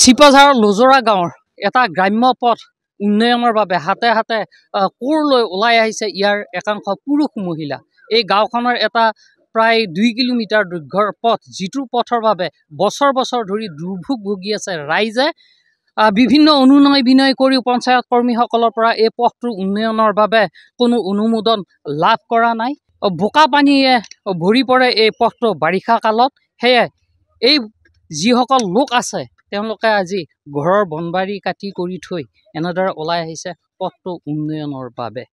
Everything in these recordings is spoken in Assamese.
চিপাঝাৰৰ লোজৰা গাঁৱৰ এটা গ্ৰাম্য পথ উন্নয়নৰ বাবে হাতে হাতে কোৰ লৈ ওলাই আহিছে ইয়াৰ একাংশ পুৰুষ মহিলা। এই গাঁওখনৰ এটা প্ৰায় 2 কিলোমিটাৰ দৈৰ্ঘ্যৰ পথ, যিটো পথৰ বাবে বছৰ বছৰ ধৰি দুৰ্ভোগ ভুগি আছে ৰাইজে। বিভিন্ন অনুনয় বিনয় কৰি পঞ্চায়ত কৰ্মীসকলৰ পৰা এই পথটোৰ উন্নয়নৰ বাবে কোনো অনুমোদন লাভ কৰা নাই। বোকা পানীয়ে ভৰি পৰে এই পথটো বাৰিষা কালত। সেয়ে এই যিসকল লোক আছে তেওঁলোকে আজি ঘৰৰ বনবাৰী কাটি কৰি থৈ এনেদৰে ওলাই আহিছে পথটো উন্নয়নৰ বাবে।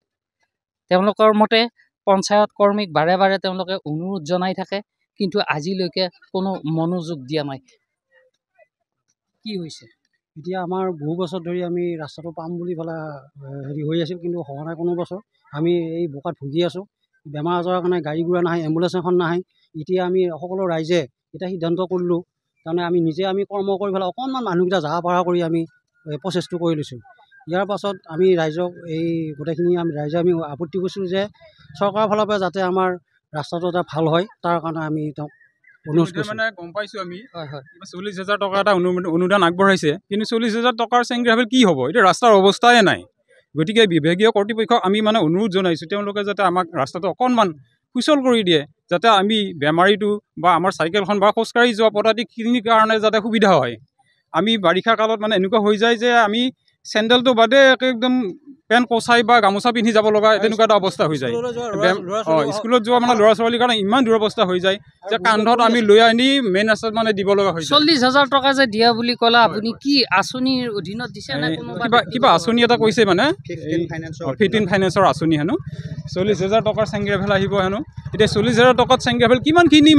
তেওঁলোকৰ মতে পঞ্চায়ত কৰ্মীক বাৰে বাৰে তেওঁলোকে অনুৰোধ জনাই থাকে, কিন্তু আজিলৈকে কোনো মনোযোগ দিয়া নাই। কি হৈছে? এতিয়া আমাৰ বহু বছৰ ধৰি আমি ৰাস্তাটো পাম বুলি পেলাই হেৰি হৈ আছিল, কিন্তু হোৱা নাই কোনো বছৰ। আমি এই বোকাত ভুগি আছোঁ। বেমাৰ আজাৰৰ কাৰণে গাড়ী ঘোঁৰা নাহে, এম্বুলেঞ্চ এখন নাহে। এতিয়া আমি সকলো ৰাইজে এটা সিদ্ধান্ত কৰিলোঁ, তাৰমানে আমি নিজে কৰ্ম কৰি পেলাই অকণমান মানুহকেইটা যাহা পাৰা কৰি আমি প্ৰচেছটো কৰি লৈছোঁ। ইয়াৰ পাছত আমি ৰাইজক গোটেইখিনি ৰাইজে আপত্তি কৰিছোঁ যে চৰকাৰৰ ফালৰ পৰা যাতে আমাৰ ৰাস্তাটো এটা ভাল হয়, তাৰ কাৰণে আমি তেওঁক অনুৰোধ কৰিছোঁ। মানে গম পাইছোঁ আমি 40,000 টকা এটা অনুদান আগবঢ়াইছে, কিন্তু 40,000 টকাৰ চেং গ্ৰাভেল কি হ'ব? এতিয়া ৰাস্তাৰ অৱস্থাই নাই। গতিকে বিভাগীয় কৰ্তৃপক্ষক আমি অনুৰোধ জনাইছোঁ তেওঁলোকে যাতে আমাক ৰাস্তাটো অকণমান সুচল কৰি দিয়ে, যাতে আমি বেমাৰীটো বা আমাৰ চাইকেলখন বা খোজকাঢ়ি যোৱা পদ্ধতিখিনিৰ কাৰণে যাতে সুবিধা হয়। আমি বাৰিষা কালত এনেকুৱা হৈ যায় যে আমি চেণ্ডেলটো বাদে একদম পেণ্ট কচাই বা গামোচা পিন্ধি যাব লগা তেনেকুৱা এটা অৱস্থা হৈ যায়। স্কুলত যোৱা ল'ৰা ছোৱালীৰ কাৰণে ইমান দুৰৱস্থা হৈ যায় যে কান্ধত আমি লৈ আনি মেইন ৰাস্তাত দিব লগা হৈ যায়। 40,000 টকা যে দিয়া বুলি ক'লা, আপুনি কি আঁচনিৰ অধীনত দিছে নে কিবা আঁচনি এটা কৈছে? 15 ফাইনেন্সৰ আঁচনি হেনো 40,000 টকাৰ চেং গ্ৰেভেল আহিব হেনো। এতিয়া 40,000 টকাত চেং গ্ৰেভেল কিমানখিনি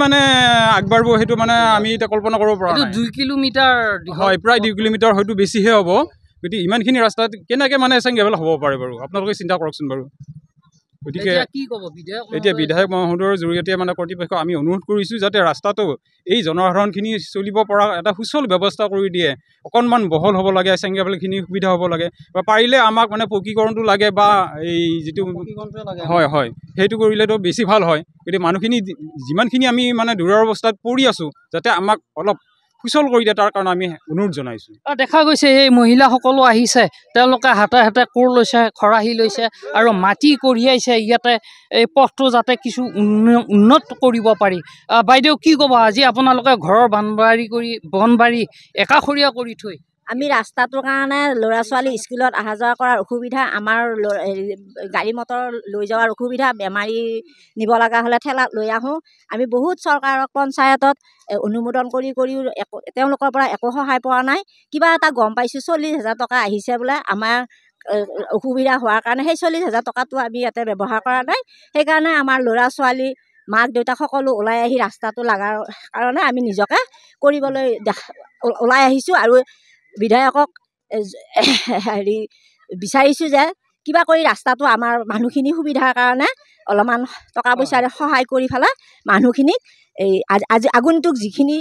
আগবাঢ়িব সেইটো আমি এতিয়া কল্পনা কৰিব পৰা নাই। 2 কিলোমিটাৰ হয়, প্ৰায় 2 কিলোমিটাৰ হয়তো বেছিহে হ'ব। গতিকে ইমানখিনি ৰাস্তাত কেনেকৈ চেং গ্ৰেভেল হ'ব পাৰে বাৰু? আপোনালোকে চিন্তা কৰকচোন বাৰু। গতিকে এতিয়া বিধায়ক মহোদয়ৰ জৰিয়তে কৰ্তৃপক্ষক আমি অনুৰোধ কৰিছোঁ যাতে ৰাস্তাটো এই জনসাধাৰণখিনি চলিব পৰা এটা সুচল ব্যৱস্থা কৰি দিয়ে। অকণমান বহল হ'ব লাগে, চেং গ্ৰেভেলখিনি সুবিধা হ'ব লাগে, বা পাৰিলে আমাক পকীকৰণটো লাগে বা এই যিটো হয় হয় সেইটো কৰিলেতো বেছি ভাল হয়। গতিকে মানুহখিনি যিমানখিনি আমি দূৰৰ অৱস্থাত পৰি আছোঁ যাতে আমাক অলপ সুচল কৰি দিয়ে, তাৰ কাৰণে আমি অনুৰোধ জনাইছোঁ। দেখা গৈছে এই মহিলাসকলো আহিছে, তেওঁলোকে হাতে হাতে কোৰ লৈছে, খৰাহি লৈছে আৰু মাটি কঢ়িয়াইছে ইয়াতে এই পথটো যাতে কিছু উন্নত কৰিব পাৰি। বাইদেউ কি ক'ব? আজি আপোনালোকে ঘৰৰ বনবাৰী একাষৰীয়া কৰি থৈ আমি ৰাস্তাটোৰ কাৰণে ল'ৰা ছোৱালী স্কুলত অহা যোৱা কৰাৰ অসুবিধা, আমাৰ গাড়ী মটৰ লৈ যোৱাৰ অসুবিধা, বেমাৰী নিব লগা হ'লে ঠেলাত লৈ আহোঁ। আমি বহুত চৰকাৰক পঞ্চায়তত অনুমোদন কৰিও তেওঁলোকৰ পৰা একো সহায় পোৱা নাই। কিবা এটা গম পাইছোঁ 40,000 টকা আহিছে বোলে আমাৰ অসুবিধা হোৱাৰ কাৰণে। সেই 40,000 টকাটো আমি ইয়াতে ব্যৱহাৰ কৰা নাই। সেইকাৰণে আমাৰ ল'ৰা ছোৱালী মাক দেউতাক সকলো ওলাই আহি ৰাস্তাটো লগাৰ কাৰণে আমি নিজকে কৰিবলৈ ওলাই আহিছোঁ আৰু বিধায়কক বিচাৰিছোঁ যে কিবা কৰি ৰাস্তাটো আমাৰ মানুহখিনি সুবিধাৰ কাৰণে অলপমান টকা পইচাৰে সহায় কৰি পেলাই মানুহখিনিক আজি আগন্তুক যিখিনি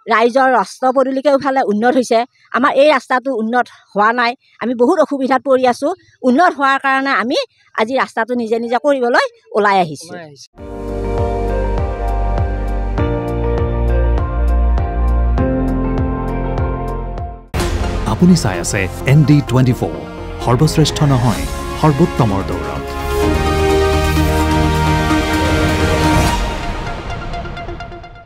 ৰাইজৰ ৰাস্তা পদূলিকে ইফালে উন্নত হৈছে, আমাৰ এই ৰাস্তাটো উন্নত হোৱা নাই। আমি বহুত অসুবিধাত পৰি আছোঁ। উন্নত হোৱাৰ কাৰণে আমি আজি ৰাস্তাটো নিজে নিজে কৰিবলৈ ওলাই আহিছোঁ। আপুনি চাই আছে ND24, সৰ্বশ্ৰেষ্ঠ নহয় সৰ্বোত্তমৰ দৌৰ।